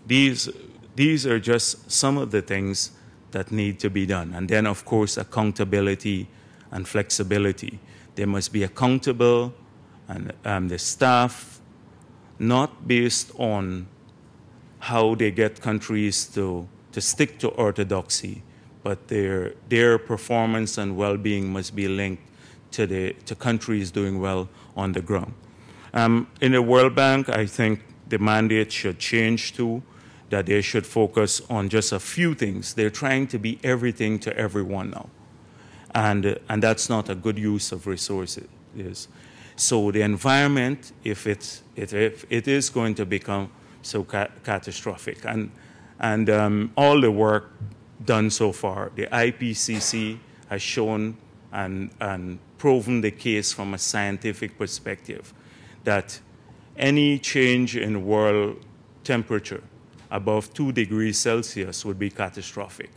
These, these are just some of the things that need to be done. And then, of course, accountability and flexibility. They must be accountable, and the staff, not based on how they get countries to stick to orthodoxy, but their performance and well-being must be linked to countries doing well on the ground. In the World Bank, I think the mandate should change to that they should focus on just a few things. They're trying to be everything to everyone now. And that's not a good use of resources. So the environment, if it is going to become so catastrophic, and all the work done so far, the IPCC has shown and proven the case from a scientific perspective that any change in world temperature above 2 degrees Celsius would be catastrophic.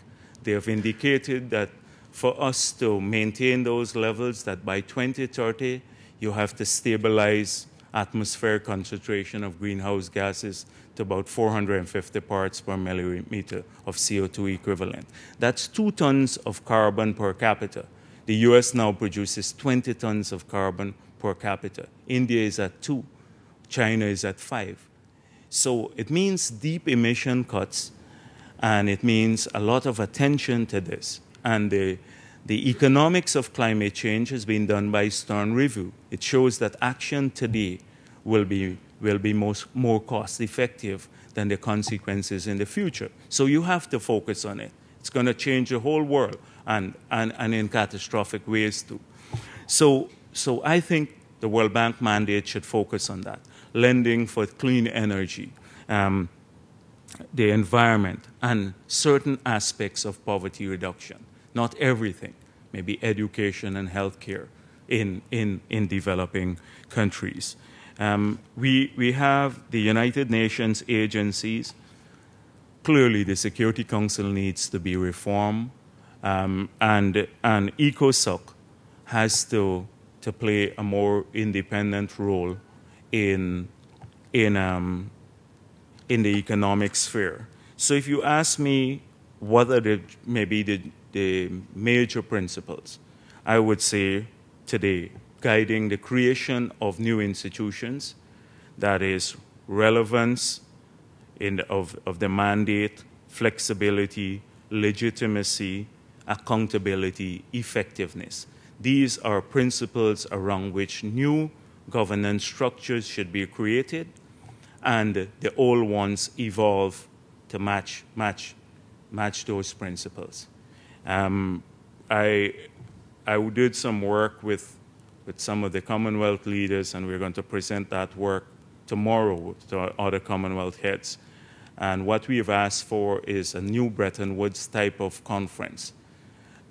They have indicated that for us to maintain those levels, that by 2030, you have to stabilize atmospheric concentration of greenhouse gases to about 450 parts per millimeter of CO2 equivalent. That's 2 tons of carbon per capita. The US now produces 20 tons of carbon per capita. India is at 2. China is at 5. So it means deep emission cuts, and it means a lot of attention to this. And the economics of climate change has been done by Stern Review. It shows that action today will be more cost effective than the consequences in the future. So you have to focus on it. It's going to change the whole world, and in catastrophic ways too. So I think the World Bank mandate should focus on that. Lending for clean energy, the environment, and certain aspects of poverty reduction. Not everything, maybe education and healthcare in developing countries. We have the United Nations agencies. Clearly, the Security Council needs to be reformed, and ECOSOC has to play a more independent role in the economic sphere. So if you ask me what are maybe the major principles, I would say today, guiding the creation of new institutions, that is relevance of the mandate, flexibility, legitimacy, accountability, effectiveness. These are principles around which new governance structures should be created, and the old ones evolve to match those principles. I did some work with some of the Commonwealth leaders, and we're going to present that work tomorrow to our other Commonwealth heads. And what we have asked for is a new Bretton Woods type of conference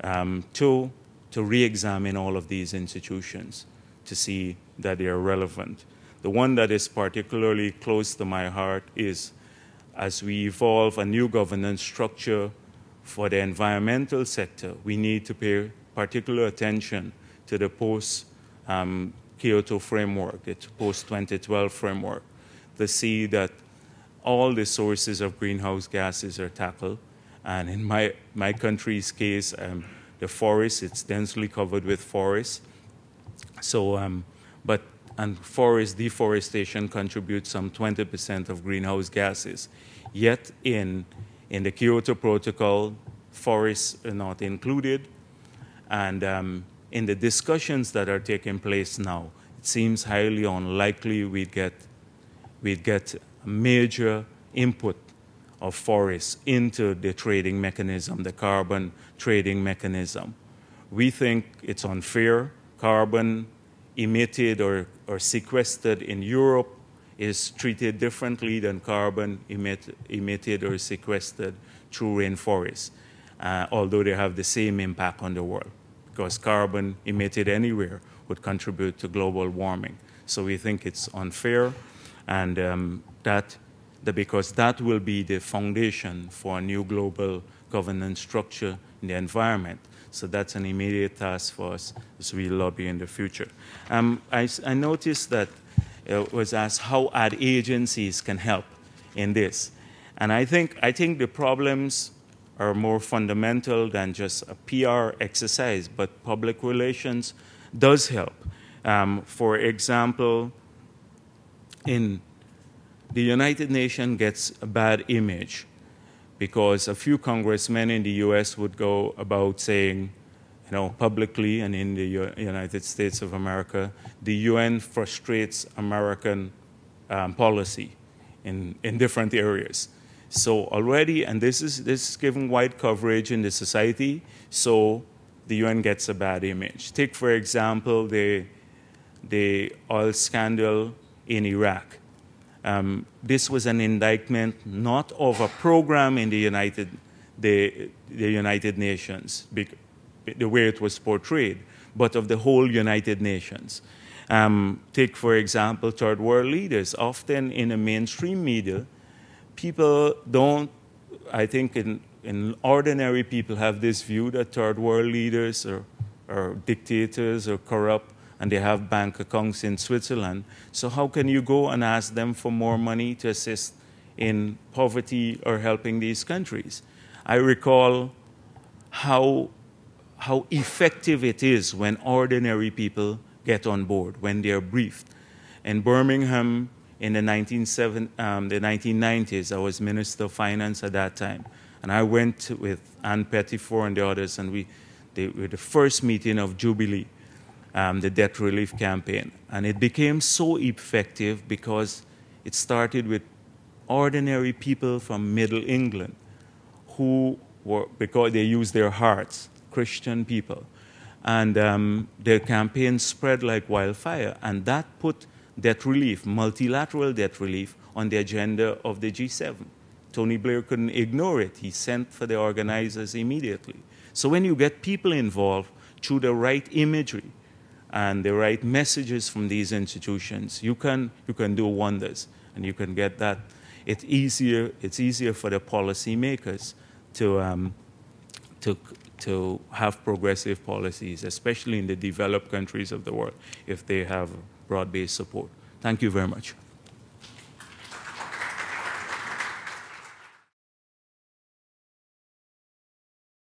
to re-examine all of these institutions to see that they are relevant. The one that is particularly close to my heart is, as we evolve a new governance structure for the environmental sector, we need to pay particular attention to the post-Kyoto framework, the post-2012 framework, to see that all the sources of greenhouse gases are tackled. And in my country's case, the forest, it's densely covered with forests. So, and forest deforestation contributes some 20% of greenhouse gases. Yet in the Kyoto Protocol, forests are not included. And in the discussions that are taking place now, it seems highly unlikely we'd get major input of forests into the trading mechanism, the carbon trading mechanism. We think it's unfair. Carbon emitted or sequestered in Europe is treated differently than carbon emitted or sequestered through rainforests, although they have the same impact on the world, because carbon emitted anywhere would contribute to global warming. So we think it's unfair, and because that will be the foundation for a new global governance structure in the environment. So that's an immediate task for us as we lobby in the future. I noticed that it was asked how ad agencies can help in this. And I think the problems are more fundamental than just a PR exercise, but public relations does help. For example, in the United Nations gets a bad image because a few congressmen in the US would go about saying, publicly and in the United States of America, the UN frustrates American policy in different areas. So already, and this is given wide coverage in the society, so the UN gets a bad image. Take, for example, the oil scandal in Iraq. This was an indictment not of a program in the United Nations, the way it was portrayed, but of the whole United Nations. Take, for example, third world leaders. Often in the mainstream media, people don't, I think in ordinary people have this view that third world leaders are dictators or corrupt, and they have bank accounts in Switzerland. So how can you go and ask them for more money to assist in poverty or helping these countries? I recall how effective it is when ordinary people get on board, when they're briefed. In Birmingham in the 1990s, I was Minister of Finance at that time, and I went with Ann Pettifor and the others, and we were the first meeting of Jubilee, the debt relief campaign. And it became so effective because it started with ordinary people from Middle England who were, because they used their hearts, Christian people. And their campaign spread like wildfire. And that put debt relief, multilateral debt relief, on the agenda of the G7. Tony Blair couldn't ignore it. He sent for the organizers immediately. So when you get people involved through the right imagery and the right messages from these institutions, you can do wonders, and you can get that. It's easier for the policymakers to have progressive policies, especially in the developed countries of the world, if they have broad-based support. Thank you very much.